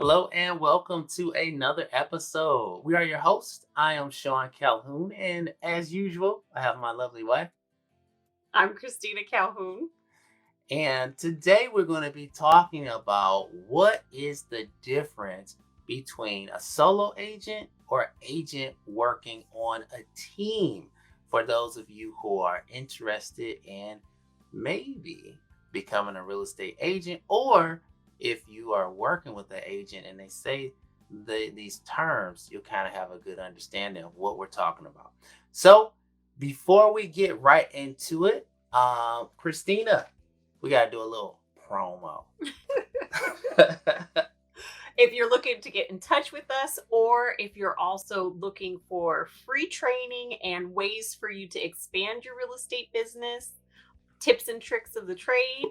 Hello and welcome to another episode. We are your hosts. I am Sean Calhoun, and as usual, I have my lovely wife. I'm Christina Calhoun. And today we're going to be talking about what is the difference between a solo agent or agent working on a team. For those of you who are interested in maybe becoming a real estate agent, or if you are working with an agent and they say these terms, you'll kind of have a good understanding of what we're talking about. So before we get right into it, Christina, we got to do a little promo. If you're looking to get in touch with us, or if you're also looking for free training and ways for you to expand your real estate business, tips and tricks of the trade,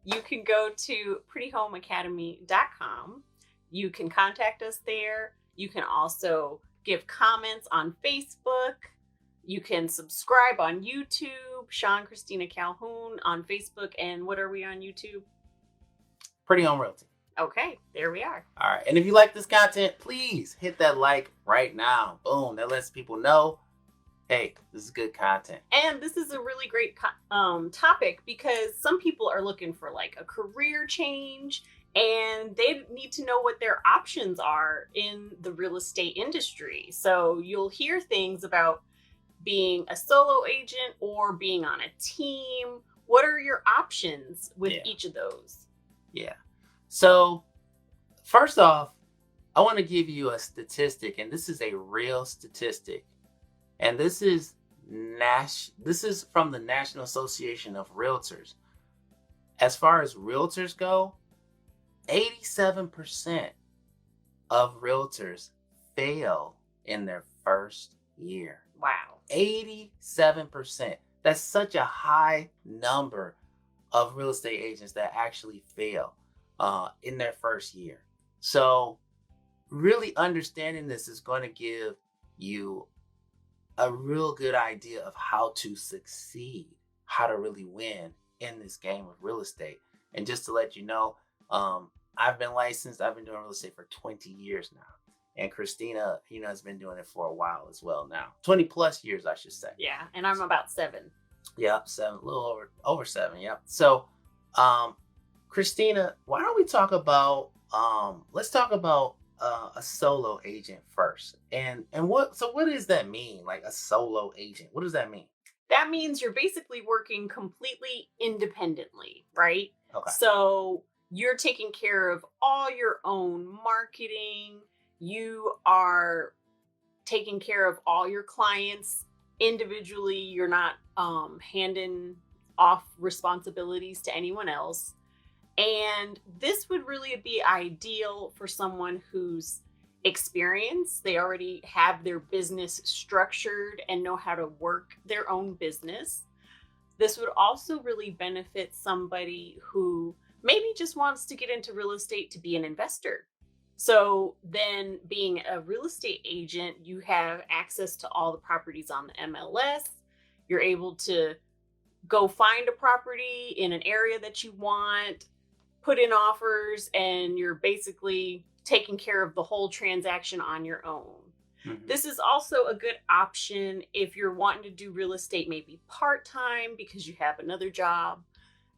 you can go to prettyhomeacademy.com. You can contact us there. You can also give comments on Facebook. You can subscribe on YouTube, Sean Christina Calhoun on Facebook. And what are we on YouTube? Pretty Home Realty. Okay, there we are. All right. And if you like this content, please hit that like right now. Boom. That lets people know, hey, this is good content. And this is a really great topic because some people are looking for like a career change and they need to know what their options are in the real estate industry. So you'll hear things about being a solo agent or being on a team. What are your options with each of those? Yeah. So first off, I want to give you a statistic, and this is a real statistic. And this is from the National Association of Realtors. As far as realtors go, 87% of realtors fail in their first year. Wow. 87%. That's such a high number of real estate agents that actually fail in their first year. So really understanding this is going to give you a real good idea of how to succeed, how to really win in this game of real estate. And just to let you know, I've been licensed. I've been doing real estate for 20 years now. And Christina, has been doing it for a while as well now. 20 plus years, I should say. Yeah, and I'm about 7. Yep, 7, a little over 7, yep. So, Christina, why don't we talk about, let's talk about a solo agent first. And what does that mean? Like a solo agent, what does that mean? That means you're basically working completely independently, right? Okay. So you're taking care of all your own marketing. You are taking care of all your clients individually. You're not handing off responsibilities to anyone else. And this would really be ideal for someone who's experienced. They already have their business structured and know how to work their own business. This would also really benefit somebody who maybe just wants to get into real estate to be an investor. So then being a real estate agent, you have access to all the properties on the MLS. You're able to go find a property in an area that you want, put in offers, and you're basically taking care of the whole transaction on your own. Mm-hmm. This is also a good option if you're wanting to do real estate maybe part-time because you have another job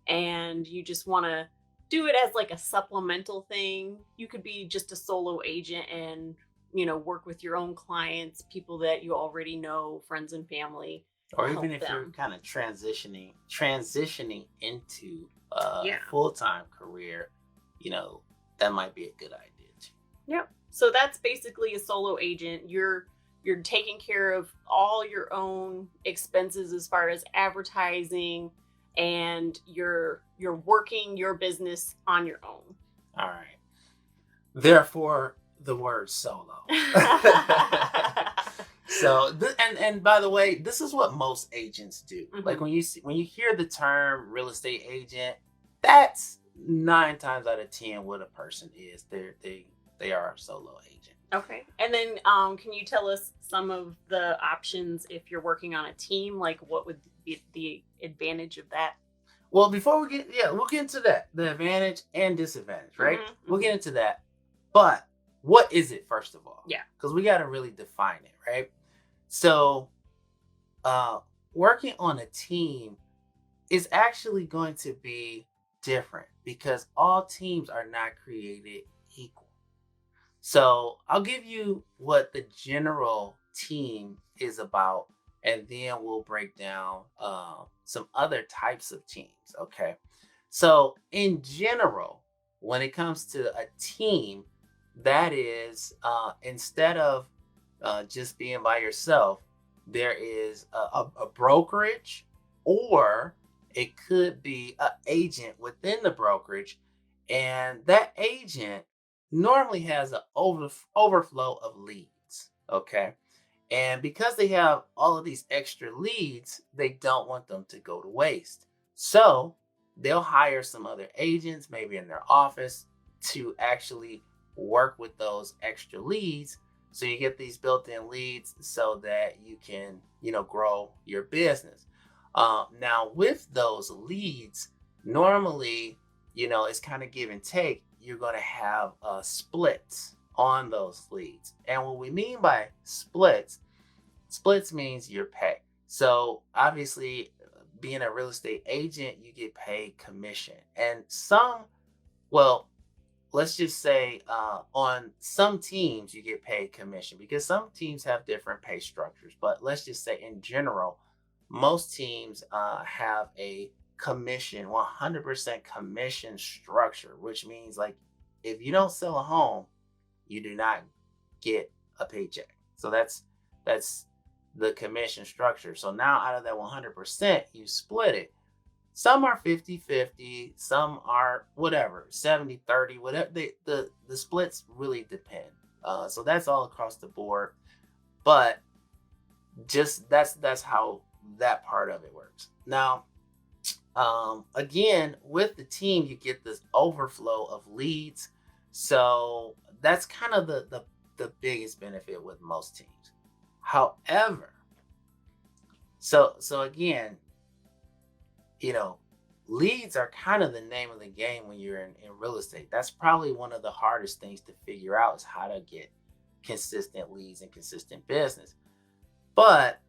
and you just want to do it as like a supplemental thing. You could be just a solo agent and, work with your own clients, people that you already know, friends and family. Or even if you're kind of transitioning into full-time career, that might be a good idea too. Yep. So that's basically a solo agent. You're taking care of all your own expenses as far as advertising, and you're working your business on your own. All right. Therefore, the word solo. So, and by the way, this is what most agents do. Mm-hmm. Like when you hear the term real estate agent, that's 9 times out of 10 what a person is. They are a solo agent. Okay. And then can you tell us some of the options if you're working on a team? Like what would be the advantage of that? Well, before we'll get into that, the advantage and disadvantage, right? Mm-hmm. We'll get into that. But what is it, first of all? Yeah. Because we got to really define it, right? So, uh, working on a team is actually going to be different because all teams are not created equal. So I'll give you what the general team is about, and then we'll break down some other types of teams. Okay. So, in general, when it comes to a team, that is instead of just being by yourself, there is a brokerage, or it could be an agent within the brokerage. And that agent normally has an overflow of leads. Okay. And because they have all of these extra leads, they don't want them to go to waste. So they'll hire some other agents, maybe in their office, to actually work with those extra leads. So you get these built-in leads so that you can, grow your business. Now, with those leads, normally, it's kind of give and take. You're going to have splits on those leads. And what we mean by splits means your pay. So obviously, being a real estate agent, you get paid commission. And well, let's just say on some teams, you get paid commission because some teams have different pay structures. But let's just say in general, most teams have a 100% commission structure, which means like if you don't sell a home, you do not get a paycheck. So that's the commission structure. So now out of that 100%, you split it. Some are 50-50, some are whatever, 70-30, whatever. The splits really depend. So that's all across the board. But just that's how that part of it works. Now, again, with the team, you get this overflow of leads. So that's kind of the biggest benefit with most teams. However, so again, leads are kind of the name of the game when you're in real estate. That's probably one of the hardest things to figure out, is how to get consistent leads and consistent business. But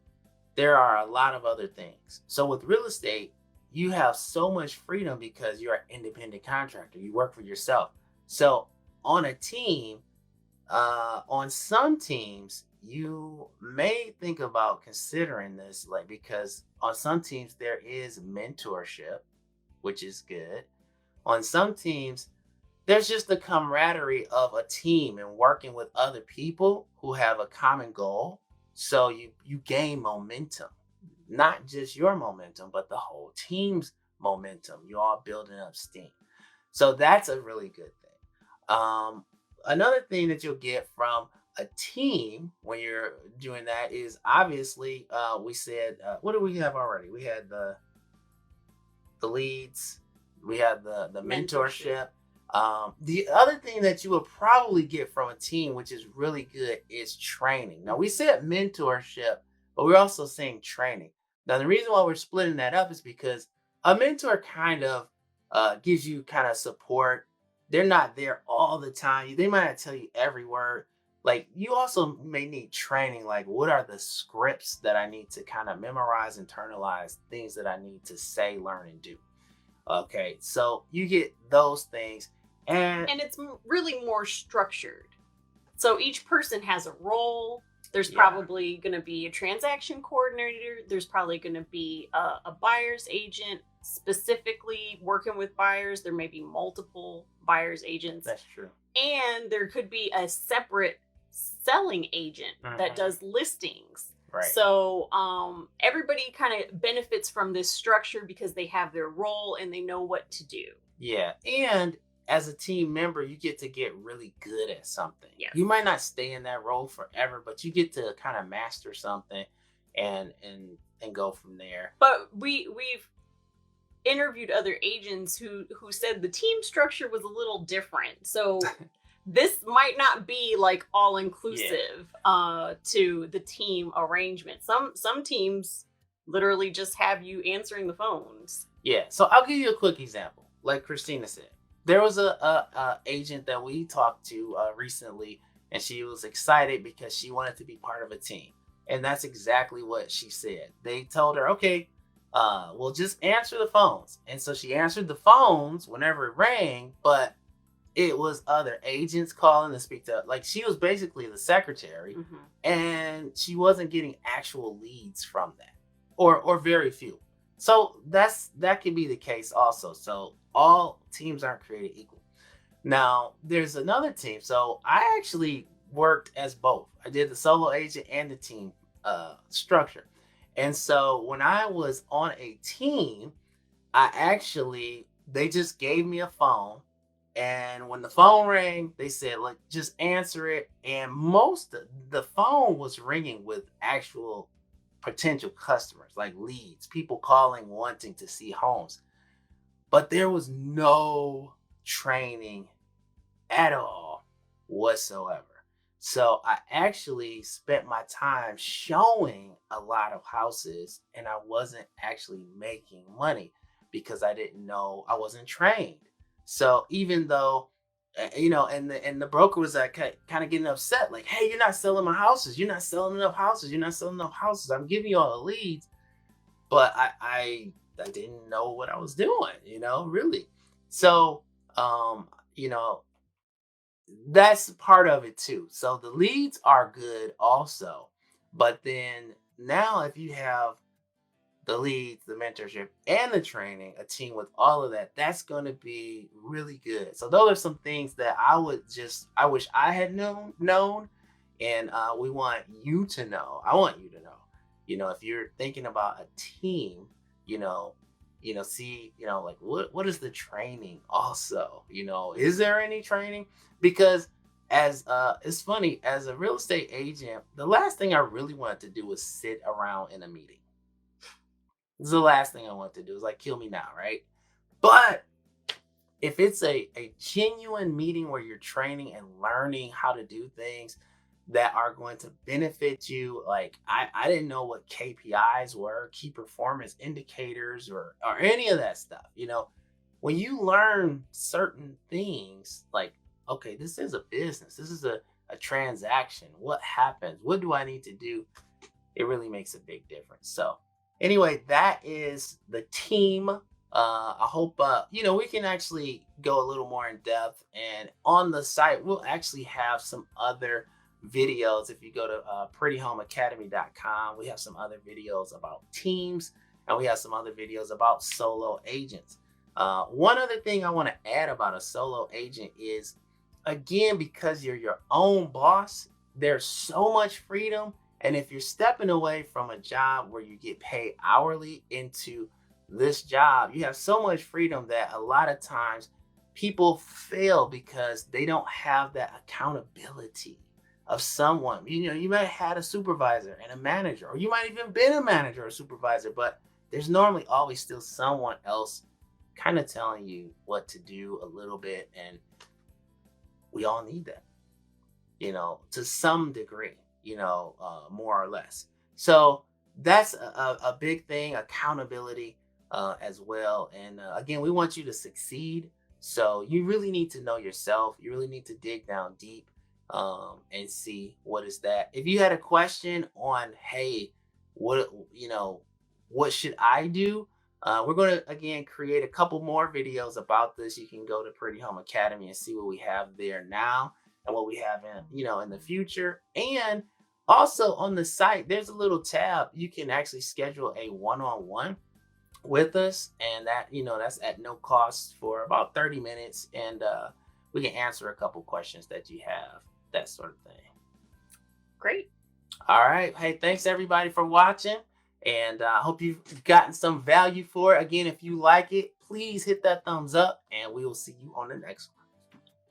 there are a lot of other things. So with real estate, you have so much freedom because you're an independent contractor. You work for yourself. So on a team, on some teams, you may think about considering this, like, because on some teams there is mentorship, which is good. On some teams, there's just the camaraderie of a team and working with other people who have a common goal. So you gain momentum, not just your momentum, but the whole team's momentum. You all building up steam. So that's a really good thing. Another thing that you'll get from a team when you're doing that is obviously we said what do we have already? We had the leads, we had the mentorship. The other thing that you will probably get from a team, which is really good, is training. Now, we said mentorship, but we're also saying training. Now, the reason why we're splitting that up is because a mentor kind of gives you kind of support. They're not there all the time. They might not tell you every word. Like, you also may need training. Like, what are the scripts that I need to kind of memorize, internalize, things that I need to say, learn, and do. Okay, so you get those things. And it's really more structured. So each person has a role. There's Yeah. probably going to be a transaction coordinator. There's probably going to be a buyer's agent specifically working with buyers. There may be multiple buyer's agents. That's true. And there could be a separate selling agent that does listings. Right. So everybody kind of benefits from this structure because they have their role and they know what to do. Yeah. And as a team member, you get to get really good at something. Yes. You might not stay in that role forever, but you get to kind of master something and go from there. But we've interviewed other agents who said the team structure was a little different. So this might not be like all inclusive to the team arrangement. Some teams literally just have you answering the phones. Yeah. So I'll give you a quick example. Like Christina said, there was a agent that we talked to recently, and she was excited because she wanted to be part of a team, and that's exactly what she said. They told her, okay, well, just answer the phones, and so she answered the phones whenever it rang, but it was other agents calling to speak to, like, she was basically the secretary, Hmm. and she wasn't getting actual leads from that, or very few. So that could be the case also. So all teams aren't created equal. Now there's another team. So I actually worked as both. I did the solo agent and the team structure. And so when I was on a team, I actually, they just gave me a phone, and when the phone rang, they said, like, just answer it. And most of the phone was ringing with actual potential customers, like leads, people calling wanting to see homes. But there was no training at all whatsoever. So I actually spent my time showing a lot of houses, and I wasn't actually making money because I didn't know, I wasn't trained. So even though and the broker was like kind of getting upset, like, hey, you're not selling my houses, you're not selling enough houses, you're not selling enough houses. I'm giving you all the leads, but I didn't know what I was doing, really. So you know, that's part of it too. So the leads are good also. But then now, if you have the leads, the mentorship, and the training, a team with all of that, that's going to be really good. So those are some things that I wish I had known, and we want you to know. I want you to know. If you're thinking about a team, you know, see, like, what is the training also? Is there any training? Because as it's funny, as a real estate agent, the last thing I really wanted to do was sit around in a meeting. This is the last thing I want to do. Is like, kill me now, right? But if it's a genuine meeting where you're training and learning how to do things that are going to benefit you, like, I didn't know what KPIs were, key performance indicators, or any of that stuff. When you learn certain things, like, okay, this is a business, this is a transaction. What happens? What do I need to do? It really makes a big difference. So, anyway, that is the team. I hope we can actually go a little more in depth, and on the site we'll actually have some other videos. If you go to prettyhomeacademy.com, we have some other videos about teams, and we have some other videos about solo agents. One other thing I want to add about a solo agent is, again, because you're your own boss, there's so much freedom. And if you're stepping away from a job where you get paid hourly into this job, you have so much freedom that a lot of times people fail because they don't have that accountability of someone. You might have had a supervisor and a manager, or you might even been a manager or supervisor, but there's normally always still someone else kind of telling you what to do a little bit. And we all need that, to some degree, more or less. So that's a big thing, accountability as well. And again, we want you to succeed. So you really need to know yourself. You really need to dig down deep and see what is that. If you had a question on, hey, what, what should I do? We're going to, again, create a couple more videos about this. You can go to Pretty Home Academy and see what we have there now and what we have in the future. And also on the site, there's a little tab. You can actually schedule a one-on-one with us, and that's at no cost for about 30 minutes, and we can answer a couple questions that you have, that sort of thing. Great. All right. Hey, thanks everybody for watching, and I hope you've gotten some value for it. Again, if you like it, please hit that thumbs up, and we will see you on the next one.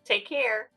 Take care.